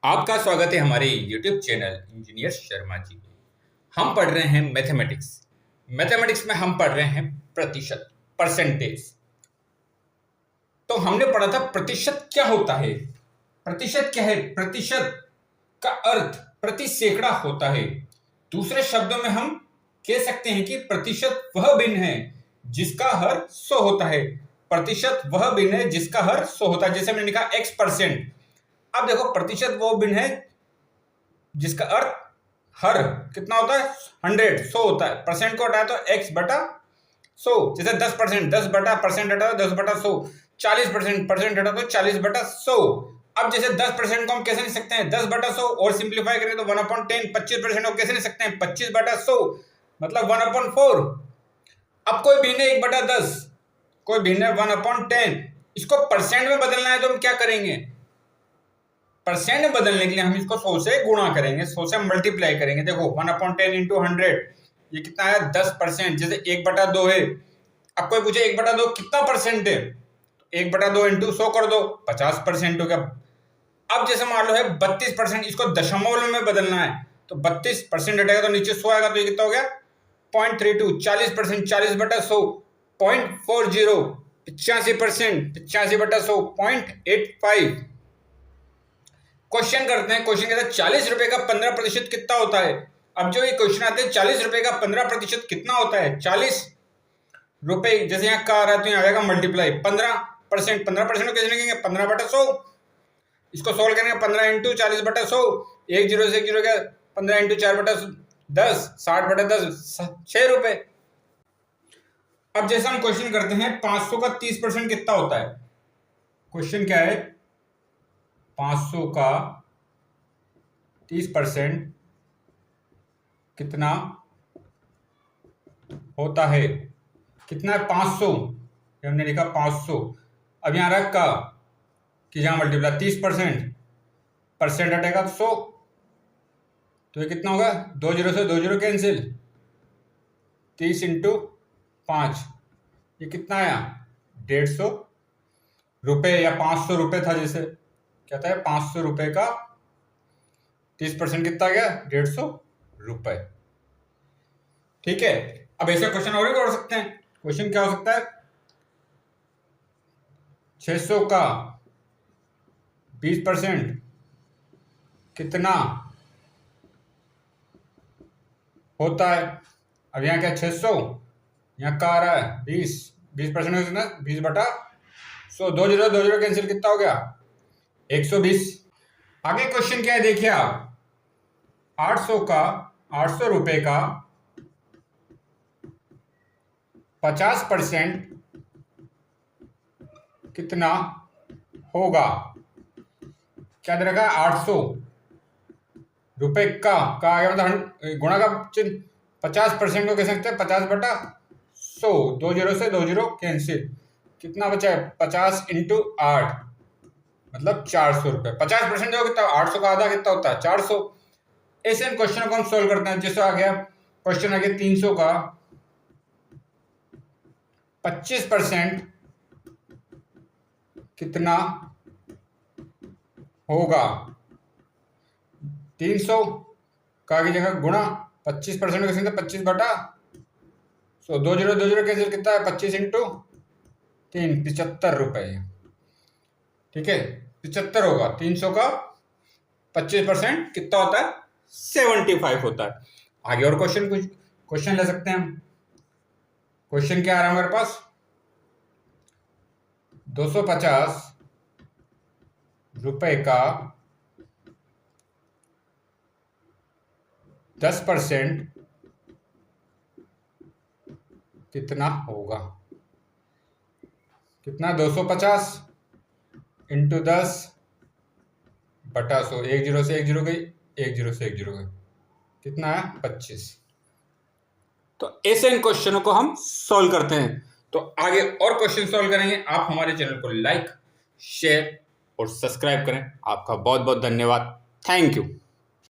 आपका स्वागत है हमारे YouTube channel engineer Sharma ji में। हम पढ़ रहे हैं मैथमेटिक्स। मैथमेटिक्स में हम पढ़ रहे हैं प्रतिशत, परसेंटेज। तो हमने पढ़ा था प्रतिशत क्या होता है। प्रतिशत क्या है? प्रतिशत का अर्थ प्रति सैकड़ा होता है। दूसरे शब्दों में हम कह सकते हैं कि प्रतिशत वह भिन्न है जिसका हर 100 होता है। प्रतिशत वह भिन्न है जिसका हर 100 होता है। जैसे हमने लिखा x%। अब देखो, प्रतिशत वो भिन्न है जिसका अर्थ हर कितना होता है? 100 होता है। परसेंट को हटाया तो x बटा 100। जैसे 10%, 10 बटा परसेंट हटा तो 10 बटा 100। 40%, परसेंट हटा तो 40 बटा 100। अब जैसे 10% को हम कैसे लिख सकते हैं? 10 बटा 100 और सिंप्लीफाई करें तो 1/10। 25% को कैसे लिख सकते हैं? 25 बटा 100 मतलब 1/4। अब कोई भिन्न है 1 बटा 10, कोई भिन्न है 1/10। इसको परसेंट में बदलना है तो हम क्या करेंगे? परसेंट में बदलने के लिए हम इसको 100 से गुणा करेंगे, 100 से मल्टीप्लाई करेंगे। देखो 1/10 इंटू 100 ये कितना है? 10%। जैसे 1 बटा 2 है। अब कोई पूछे 1 बटा 2 कितना परसेंट है? 1 बटा 2 इंटू 100 कर दो, 50% हो गया। अब जैसे मान लो है 32%, इसको दशमलव में बदलना है तो 32% हटेगा तो नीचे 100 आएगा तो ये कितना हो गया? 0.32। 40%, 40 बटा 100 0.40। 85%, 85 बटा 100 0.85। क्वेश्चन करते हैं। क्वेश्चन कहता है 40 रुपए का 15% कितना होता है। अब जो ये क्वेश्चन आते हैं 40 रुपए का 15% कितना होता है? 40 रुपए जैसे यहाँ का आ रहा है तो यहाँ आएगा मल्टीप्लाई 15%। 15% को कैसे लिखेंगे? 15 बटा 100। इसको सोल्व करेंगे 15 इंटू 40 बटा 100। एक जीरो से एक जीरो गया, 15 इंटू 4 बटा 10, 60 बटा 10, 6 रुपए। अब जैसे हम क्वेश्चन करते हैं 500 का 30% कितना होता है। क्वेश्चन क्या है? 500 का 30% कितना होता है? कितना है? 500। हमने लिखा 500। अब यहां रखा कि जहां मल्टीप्लाई 30%, परसेंट हटेगा तो 100, तो ये कितना होगा? 2 जीरो से 2 जीरो कैंसिल। 30 इंटू 5 ये कितना आया? 150 रुपए या 500 रुपए था। जैसे क्या था? 500 रुपए का 30% कितना गया? 150 रुपए। ठीक है। अब ऐसे क्वेश्चन और भी कर सकते हैं। क्वेश्चन क्या हो सकता है? 600 का 20% कितना होता है। अब यहाँ क्या 600, यहाँ का आ रहा है 20% कितना? 20 बटा 100। 2 जीरो कैंसिल, कितना हो गया? 120। आगे क्वेश्चन क्या है देखिए आप। 800 रुपए का 50% कितना होगा। क्या दे रखा है? 800 रुपए का आ गया मतलब गुणा का चिन्ह। 50% को कह सकते हैं 50 बटा 100। 2 जीरो से 2 जीरो कैंसिल, कितना बचा है? 50 इंटू 8 मतलब 400 रुपए। 50% जो कितना? 800 का आधा कितना होता है? 400। ऐसे क्वेश्चन को हम सोल्व करते हैं। जैसे आ गया क्वेश्चन आ गया 300 का 25% कितना होगा। 300 का की जगह गुणा 25% को कैसे? 25 बटा 100। 2 जीरो कैंसिल, कितना है? 25 इंटू 3 75 रुपए। ठीक है, 75 होगा। 300 का 25% कितना होता है? 75 होता है। आगे और क्वेश्चन कुछ क्वेश्चन ले सकते हैं हम। क्वेश्चन क्या आ रहा है हमारे पास? 250 रुपए का 10% कितना होगा। कितना? 250 इंटू 10 बटा 100। एक जीरो से एक जीरो गई, एक जीरो से एक जीरो गई, कितना है? 25। तो ऐसे इन क्वेश्चनों को हम सॉल्व करते हैं। तो आगे और क्वेश्चन सॉल्व करेंगे। आप हमारे चैनल को लाइक, शेयर और सब्सक्राइब करें। आपका बहुत बहुत धन्यवाद। Thank you.